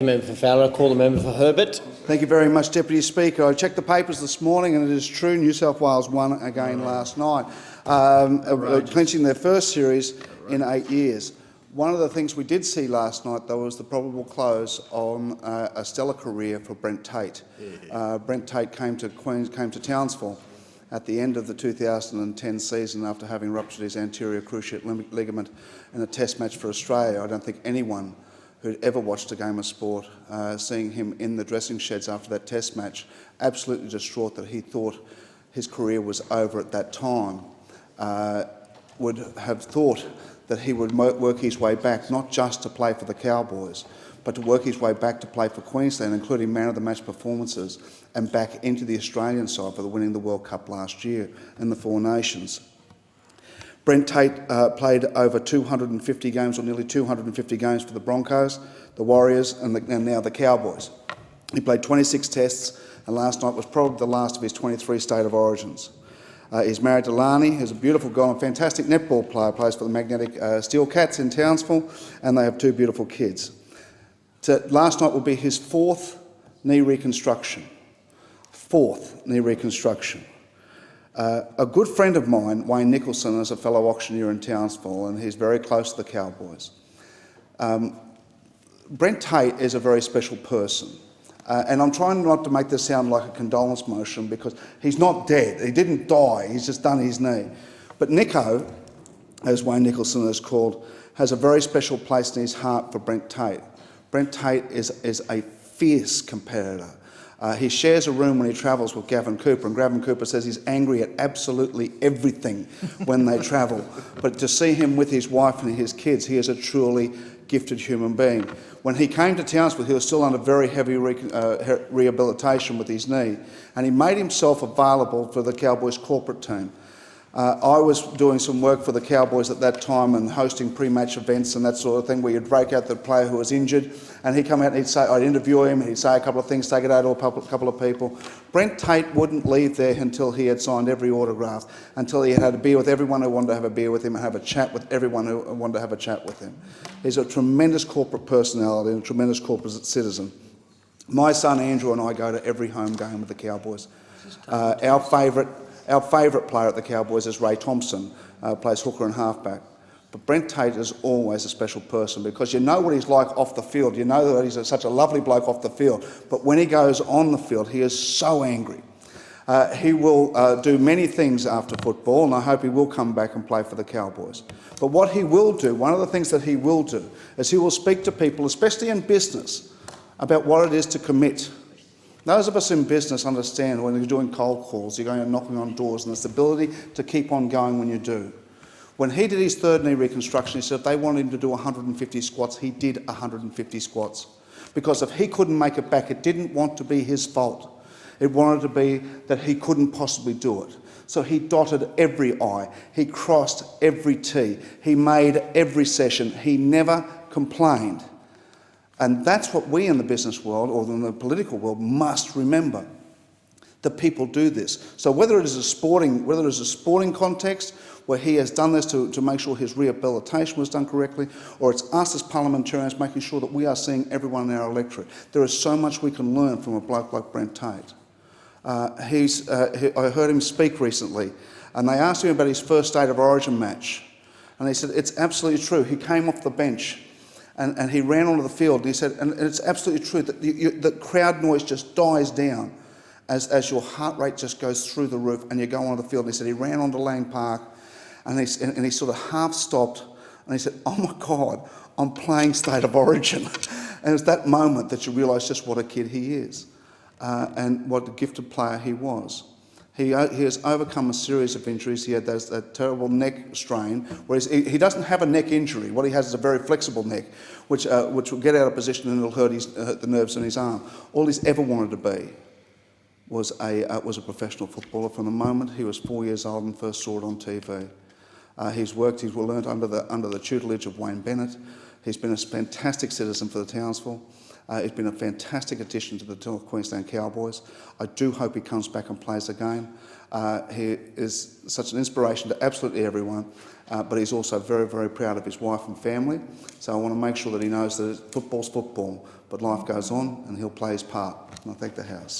Member for Fowler. Call the member for Herbert. Thank you very much, Deputy Speaker. I checked the papers this morning and it is true New South Wales won again last night, clinching their first series in 8 years. One of the things we did see last night, though, was the probable close on a stellar career for Brent Tate. Brent Tate came to Townsville at the end of the 2010 season after having ruptured his anterior cruciate ligament in a test match for Australia. I don't think anyone who'd ever watched a game of sport, seeing him in the dressing sheds after that test match, absolutely distraught that he thought his career was over at that time, would have thought that he would work his way back, not just to play for the Cowboys, but to work his way back to play for Queensland, including man-of-the-match performances, and back into the Australian side for winning the World Cup last year in the Four Nations. Brent Tate played over 250 games, or nearly 250 games, for the Broncos, the Warriors and now the Cowboys. He played 26 tests, and last night was probably the last of his 23 State of Origins. He's married to Lani, who's a beautiful girl and fantastic netball player, plays for the Magnetic Steel Cats in Townsville, and they have two beautiful kids. Last night will be his fourth knee reconstruction. A good friend of mine, Wayne Nicholson, is a fellow auctioneer in Townsville, and he's very close to the Cowboys. Brent Tate is a very special person, and I'm trying not to make this sound like a condolence motion because he's not dead. He didn't die, he's just done his knee. But Nico, as Wayne Nicholson is called, has a very special place in his heart for Brent Tate. Brent Tate is a fierce competitor. He shares a room when he travels with Gavin Cooper, and Gavin Cooper says he's angry at absolutely everything when they travel. But to see him with his wife and his kids, he is a truly gifted human being. When he came to Townsville, he was still under very heavy rehabilitation with his knee, and he made himself available for the Cowboys corporate team. I was doing some work for the Cowboys at that time and hosting pre-match events and that sort of thing where you'd break out the player who was injured, and he'd come out and I'd interview him and he'd say a couple of things, take it out to a couple of people. Brent Tate wouldn't leave there until he had signed every autograph, until he had a beer with everyone who wanted to have a beer with him and have a chat with everyone who wanted to have a chat with him. He's a tremendous corporate personality and a tremendous corporate citizen. My son Andrew and I go to every home game with the Cowboys. Our favourite player at the Cowboys is Ray Thompson, plays hooker and halfback. But Brent Tate is always a special person because you know what he's like off the field. You know that he's such a lovely bloke off the field. But when he goes on the field, he is so angry. He will do many things after football, and I hope he will come back and play for the Cowboys. But what he will do, one of the things that he will do, is he will speak to people, especially in business, about what it is to commit. Those of us in business understand when you're doing cold calls, you're going and knocking on doors, and the ability to keep on going when you do. When he did his third knee reconstruction, he said if they wanted him to do 150 squats, he did 150 squats. Because if he couldn't make it back, it didn't want to be his fault. It wanted to be that he couldn't possibly do it. So he dotted every I, he crossed every T, he made every session, he never complained. And that's what we in the business world or in the political world must remember, that people do this. So whether it is a sporting context where he has done this to make sure his rehabilitation was done correctly, or it's us as parliamentarians making sure that we are seeing everyone in our electorate. There is so much we can learn from a bloke like Brent Tate. I heard him speak recently, and they asked him about his first State of Origin match, and he said it's absolutely true. He came off the bench. And he ran onto the field, and he said, and it's absolutely true, that the crowd noise just dies down as your heart rate just goes through the roof and you go onto the field. And he said he ran onto Lang Park, and he sort of half stopped, and he said, oh my God, I'm playing State of Origin. And it's that moment that you realise just what a kid he is and what a gifted player he was. He has overcome a series of injuries. He had that terrible neck strain, whereas he doesn't have a neck injury. What he has is a very flexible neck, which will get out of position and it'll hurt the nerves in his arm. All he's ever wanted to be was a professional footballer from the moment he was 4 years old and first saw it on TV. He's learnt under the tutelage of Wayne Bennett. He's been a fantastic citizen for the Townsville. He's been a fantastic addition to the North Queensland Cowboys. I do hope he comes back and plays again. He is such an inspiration to absolutely everyone, but he's also very, very proud of his wife and family. So I want to make sure that he knows that football's football, but life goes on and he'll play his part. And I thank the House.